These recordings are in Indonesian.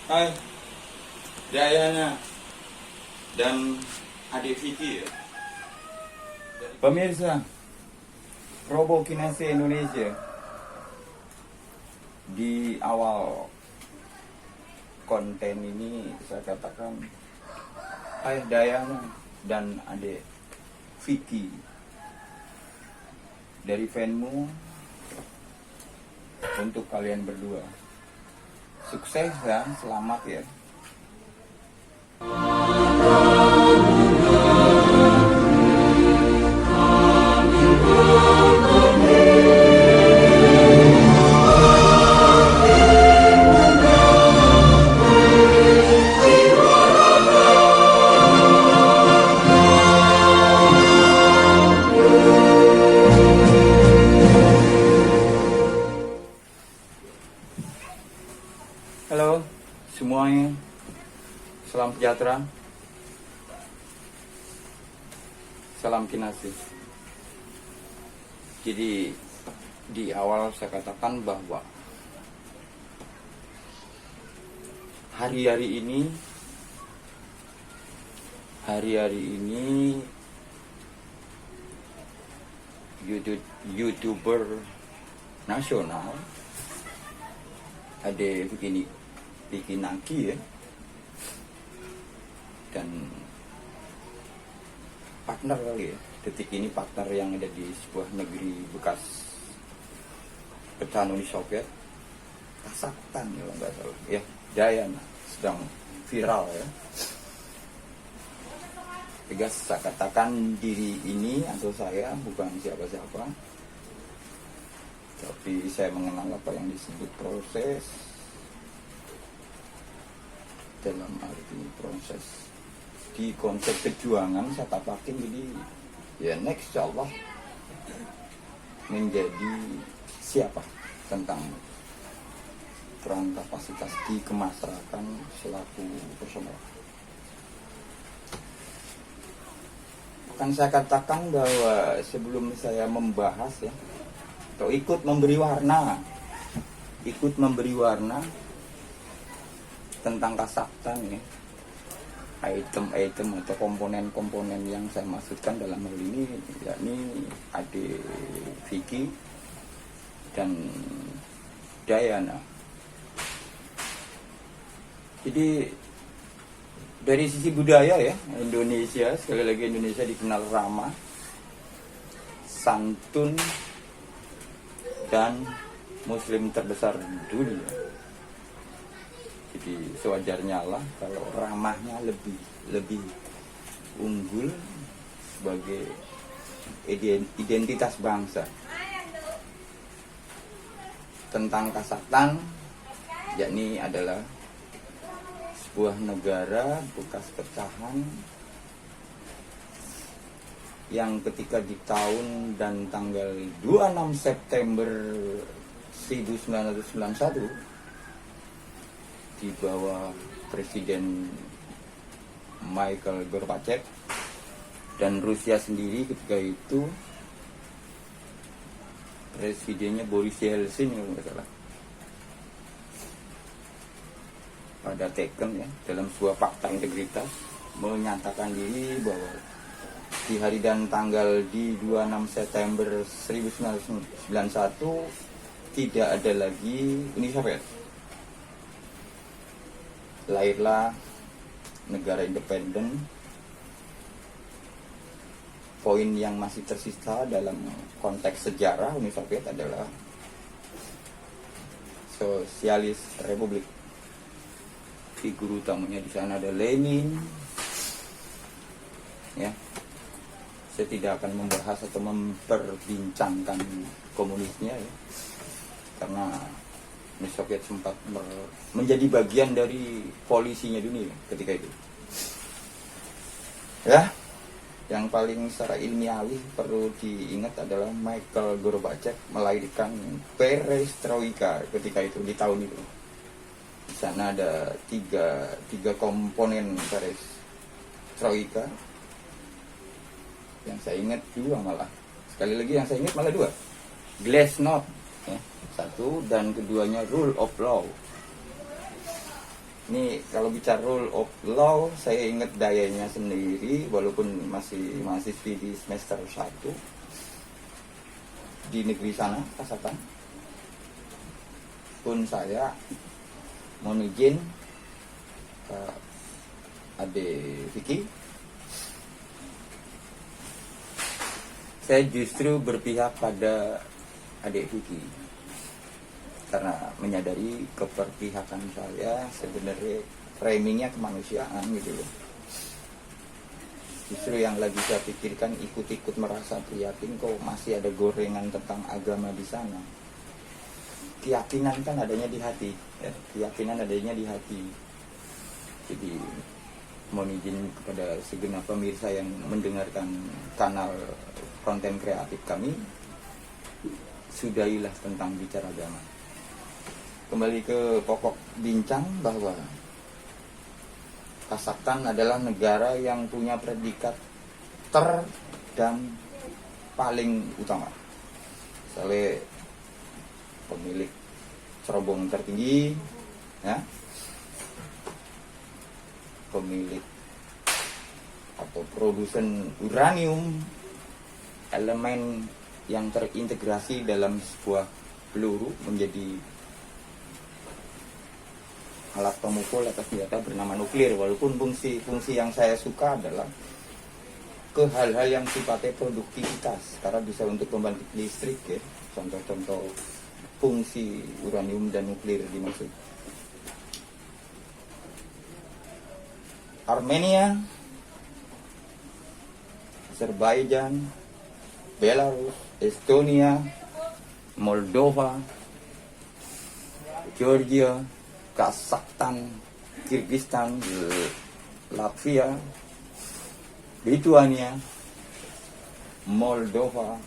Hai, Dayana dan adik Vicky ya. Pemirsa, Robokinase Indonesia di awal konten ini saya katakan Hai Dayana dan adik Vicky dari fanmu untuk kalian berdua. Sukses dan selamat ya. Halo semuanya, salam sejahtera, salam kinasi. Jadi di awal saya katakan bahwa hari-hari ini YouTuber nasional ada bikin naki ya, dan partner kali ya, detik ini partner yang ada di sebuah negeri bekas pecahan Uni Soviet, Kazakhstan kalau nggak salah ya, Dayana sedang viral ya. Tegas saya katakan diri ini atau saya bukan siapa-siapa, tapi saya mengenal apa yang disebut proses, dalam arti proses di konsep perjuangan saya tapakin. Jadi ya next insya Allah menjadi siapa tentang peran kapasitas di kemasyarakat selaku personal. Kan saya katakan bahwa sebelum saya membahas ya, atau ikut memberi warna tentang Kazakhstan ya, item-item atau komponen-komponen yang saya maksudkan dalam hal ini yakni adik Vicky dan Dayana. Jadi dari sisi budaya ya, Indonesia, sekali lagi Indonesia dikenal ramah, santun, dan muslim terbesar dunia. Jadi sewajarnya lah kalau ramahnya lebih unggul sebagai identitas bangsa. Tentang Kazakhstan, yakni adalah sebuah negara bekas pecahan yang ketika di tahun dan tanggal 26 September 1991 di bawah Presiden Mikhail Gorbachev dan Rusia sendiri ketika itu presidennya Boris Yeltsin kalau nggak salah, pada teken ya dalam sebuah fakta integritas menyatakan diri bahwa di hari dan tanggal di 26 September 1991 tidak ada lagi Uni Soviet. Lahirlah negara independen. Poin yang masih tersisa dalam konteks sejarah Uni Soviet adalah Sosialis Republik. Figur utamanya di sana ada Lenin. Ya, saya tidak akan membahas atau memperbincangkan komunisnya ya, karena Uni Soviet sempat menjadi bagian dari polisinya dunia ketika itu. Ya, yang paling secara ilmiawi perlu diingat adalah Mikhail Gorbachev melahirkan perestroika ketika itu, di tahun itu. Di sana ada tiga komponen perestroika. Yang saya ingat dua malah. Sekali lagi yang saya ingat malah dua. Glasnost ya, satu, dan keduanya rule of law. Ini kalau bicara rule of law, saya ingat dayanya sendiri, walaupun masih mahasiswi di semester 1 di negeri sana, Kazakhstan. Pun saya mohon izin ke adik Vicky, saya justru berpihak pada adik Vicky karena menyadari keperpihakan saya sebenarnya framingnya kemanusiaan gitu loh. Justru yang lagi saya pikirkan ikut-ikut merasa prihatin kok masih ada gorengan tentang agama di sana. Keyakinan kan adanya di hati, ya. Keyakinan adanya di hati. Jadi mohon izin kepada segenap pemirsa yang mendengarkan kanal konten kreatif kami, sudahilah tentang bicara agama. Kembali ke pokok bincang bahwa Kazakhstan adalah negara yang punya predikat dan paling utama. Misalnya pemilik cerobong tertinggi, ya, pemilik atau produsen uranium, elemen yang terintegrasi dalam sebuah peluru menjadi alat pemukul atau senjata bernama nuklir. Walaupun fungsi yang saya suka adalah ke hal-hal yang sifatnya produktivitas, karena bisa untuk pembangkit listrik, ya. Contoh-contoh fungsi uranium dan nuklir dimaksud. Armenia, Azerbaijan, Belarus, Estonia, Moldova, Georgia, Kazakhstan, Kyrgyzstan, Latvia, Lithuania, Moldova,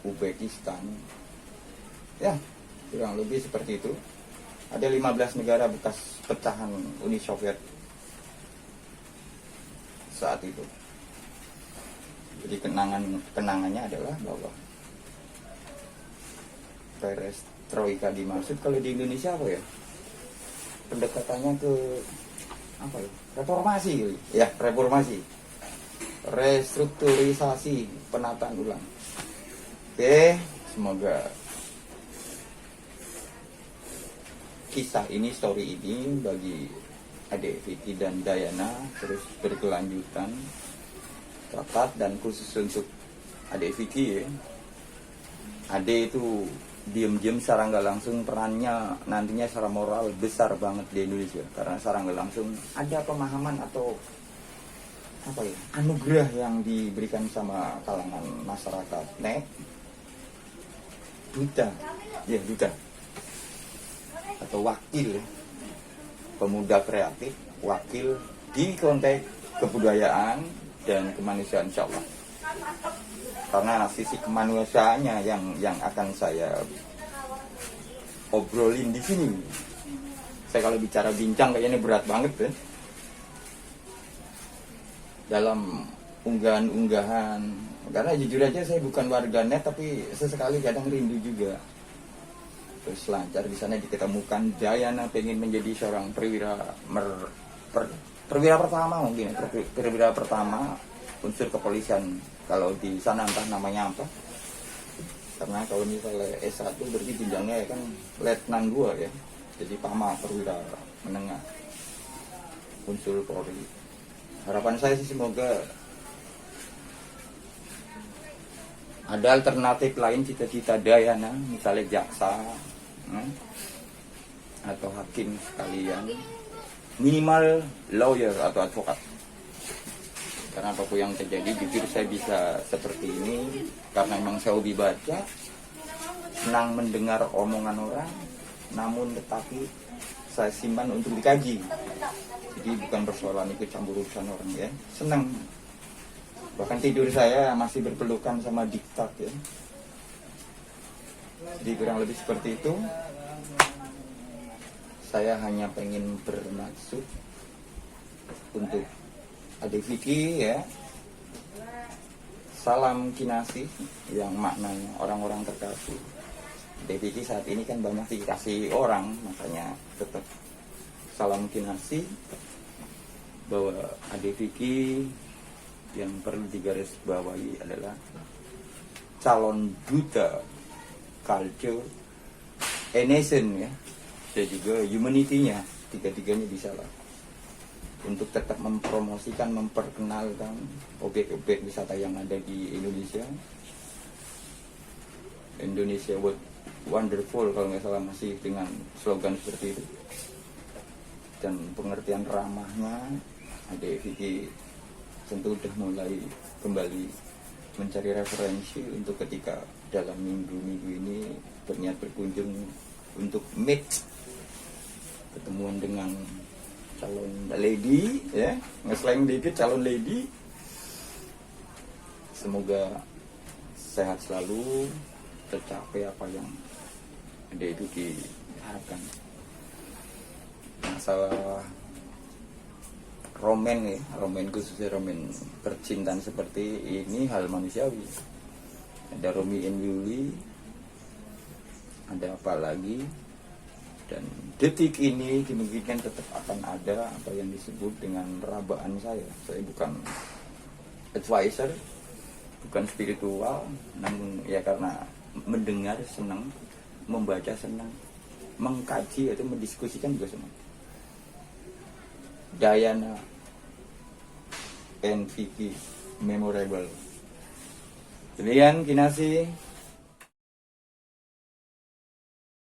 Uzbekistan, ya kurang lebih seperti itu. Ada 15 negara bekas pecahan Uni Soviet saat itu. Jadi kenangannya adalah bahwa perestroika dimaksud kalau di Indonesia apa ya? Pendekatannya ke apa ya? Reformasi, ya reformasi, restrukturisasi, penataan ulang. Oke, semoga kisah ini, story ini bagi adik Vicky dan Dayana terus berkelanjutan, tepat, dan khusus untuk adik Vicky, ya. Adik itu diem-diem secara nggak langsung perannya nantinya secara moral besar banget di Indonesia, karena secara nggak langsung ada pemahaman atau apa ya, anugerah yang diberikan sama kalangan masyarakat duta atau wakil, ya. Pemuda kreatif, wakil di konteks kebudayaan dan kemanusiaan, insya Allah. Karena sisi kemanusiaannya yang akan saya obrolin di sini. Saya kalau bicara bincang kayaknya berat banget, ya. Dalam unggahan-unggahan, karena jujur aja saya bukan warganet, tapi sesekali kadang rindu juga. Terus lancar di sana diketemukan Dayana pengen menjadi seorang perwira pertama, mungkin perwira pertama unsur kepolisian. Kalau di sana entah namanya apa, karena kalau misalnya S1 berarti jenjangnya ya kan letnan 2, ya. Jadi PAMA, perwira menengah unsur Polri. Harapan saya sih semoga ada alternatif lain cita-cita Dayana, misalnya jaksa, atau hakim sekalian, minimal lawyer atau advokat. Karena apapun yang terjadi, jujur saya bisa seperti ini karena memang saya hobi baca, senang mendengar omongan orang, namun tetapi saya simpan untuk dikaji. Jadi bukan persoalan ikut campur urusan orang, ya. Senang. Bahkan tidur saya masih berpelukan sama diktat, ya. Jadi kurang lebih seperti itu. Saya hanya pengen bermaksud untuk adik Vicky, ya. Salam kinasih yang maknanya orang-orang terkasih. Vicky saat ini kan banyak dikasih orang, makanya tetap salam kinasi bahwa Ade Vicky yang perlu digarisbawahi adalah calon duta culture a nation ya, dan juga humanity-nya, tiga-tiganya bisa lah untuk tetap mempromosikan, memperkenalkan objek-objek wisata yang ada di Indonesia. Indonesia wonderful kalau nggak salah, masih dengan slogan seperti itu, dan pengertian ramahnya Ade Vicky tentu udah mulai kembali mencari referensi untuk ketika dalam minggu-minggu ini berniat berkunjung untuk meet, ketemuan dengan calon lady ya, ngesleng dikit calon lady. Semoga sehat selalu, tercapai apa yang Ade Vicky harapkan. Masalah romen ya, romen khususnya romen percintaan seperti ini hal manusiawi. Ada Romeo and Julie, ada apa lagi, dan detik ini dimungkinkan tetap akan ada apa yang disebut dengan rabaan saya. Saya bukan advisor, bukan spiritual, namun ya karena mendengar senang, membaca senang, mengkaji atau mendiskusikan juga senang. Diana and Vicky memorable. Demikian kinasi.